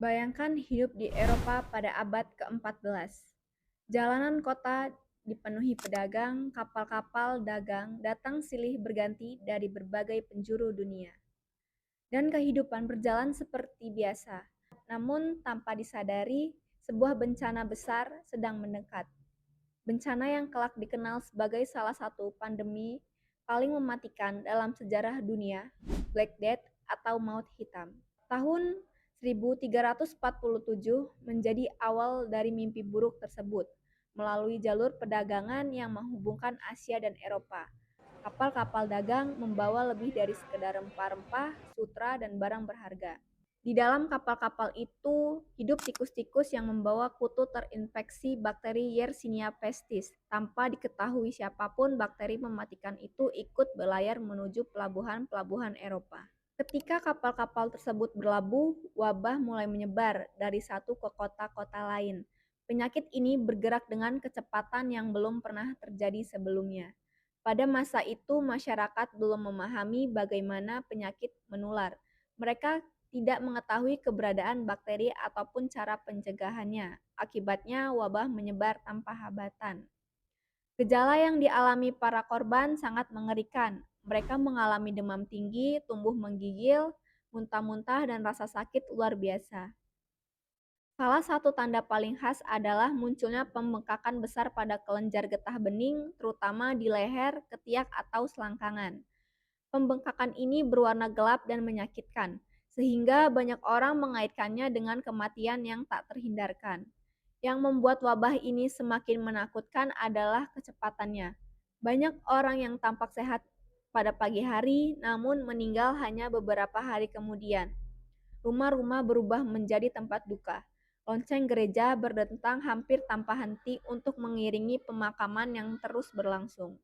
Bayangkan hidup di Eropa pada abad ke-14. Jalanan kota dipenuhi pedagang, kapal-kapal dagang datang silih berganti dari berbagai penjuru dunia. Dan kehidupan berjalan seperti biasa. Namun tanpa disadari, sebuah bencana besar sedang mendekat. Bencana yang kelak dikenal sebagai salah satu pandemi paling mematikan dalam sejarah dunia, Black Death atau Maut Hitam. Tahun 1347 menjadi awal dari mimpi buruk tersebut, melalui jalur perdagangan yang menghubungkan Asia dan Eropa. Kapal-kapal dagang membawa lebih dari sekedar rempah-rempah, sutra, dan barang berharga. Di dalam kapal-kapal itu hidup tikus-tikus yang membawa kutu terinfeksi bakteri Yersinia pestis. Tanpa diketahui siapapun, bakteri mematikan itu ikut berlayar menuju pelabuhan-pelabuhan Eropa. Ketika kapal-kapal tersebut berlabuh, wabah mulai menyebar dari satu ke kota-kota lain. Penyakit ini bergerak dengan kecepatan yang belum pernah terjadi sebelumnya. Pada masa itu, masyarakat belum memahami bagaimana penyakit menular. Mereka tidak mengetahui keberadaan bakteri ataupun cara pencegahannya. Akibatnya, wabah menyebar tanpa hambatan. Gejala yang dialami para korban sangat mengerikan. Mereka mengalami demam tinggi, tumbuh menggigil, muntah-muntah, dan rasa sakit luar biasa. Salah satu tanda paling khas adalah munculnya pembengkakan besar pada kelenjar getah bening, terutama di leher, ketiak, atau selangkangan. Pembengkakan ini berwarna gelap dan menyakitkan, sehingga banyak orang mengaitkannya dengan kematian yang tak terhindarkan. Yang membuat wabah ini semakin menakutkan adalah kecepatannya. Banyak orang yang tampak sehat pada pagi hari, namun meninggal hanya beberapa hari kemudian. Rumah-rumah berubah menjadi tempat duka. Lonceng gereja berdentang hampir tanpa henti untuk mengiringi pemakaman yang terus berlangsung.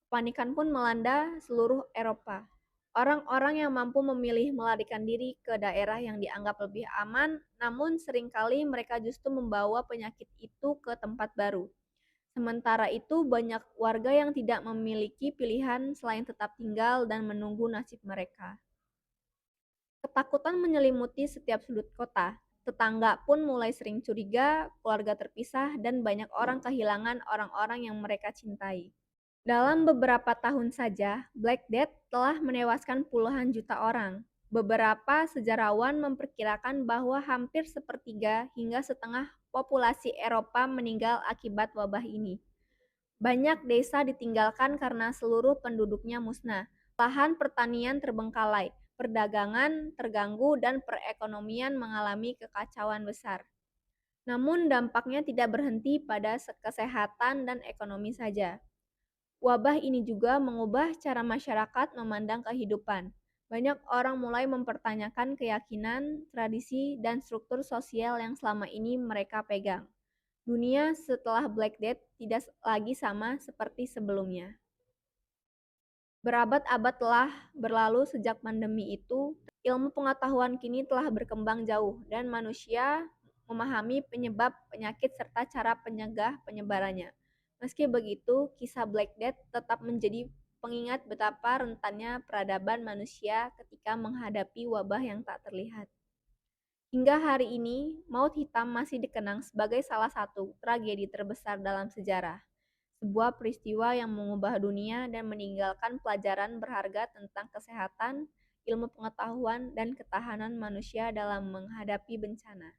Kepanikan pun melanda seluruh Eropa. Orang-orang yang mampu memilih melarikan diri ke daerah yang dianggap lebih aman, namun seringkali mereka justru membawa penyakit itu ke tempat baru. Sementara itu, banyak warga yang tidak memiliki pilihan selain tetap tinggal dan menunggu nasib mereka. Ketakutan menyelimuti setiap sudut kota. Tetangga pun mulai sering curiga, keluarga terpisah, dan banyak orang kehilangan orang-orang yang mereka cintai. Dalam beberapa tahun saja, Black Death telah menewaskan puluhan juta orang. Beberapa sejarawan memperkirakan bahwa hampir sepertiga hingga setengah populasi Eropa meninggal akibat wabah ini. Banyak desa ditinggalkan karena seluruh penduduknya musnah. Lahan pertanian terbengkalai, perdagangan terganggu, dan perekonomian mengalami kekacauan besar. Namun dampaknya tidak berhenti pada kesehatan dan ekonomi saja. Wabah ini juga mengubah cara masyarakat memandang kehidupan. Banyak orang mulai mempertanyakan keyakinan, tradisi, dan struktur sosial yang selama ini mereka pegang. Dunia setelah Black Death tidak lagi sama seperti sebelumnya. Berabad-abad telah berlalu sejak pandemi itu, ilmu pengetahuan kini telah berkembang jauh dan manusia memahami penyebab penyakit serta cara penyegah penyebarannya. Meski begitu, kisah Black Death tetap menjadi pengingat betapa rentannya peradaban manusia ketika menghadapi wabah yang tak terlihat. Hingga hari ini, Maut Hitam masih dikenang sebagai salah satu tragedi terbesar dalam sejarah. Sebuah peristiwa yang mengubah dunia dan meninggalkan pelajaran berharga tentang kesehatan, ilmu pengetahuan, dan ketahanan manusia dalam menghadapi bencana.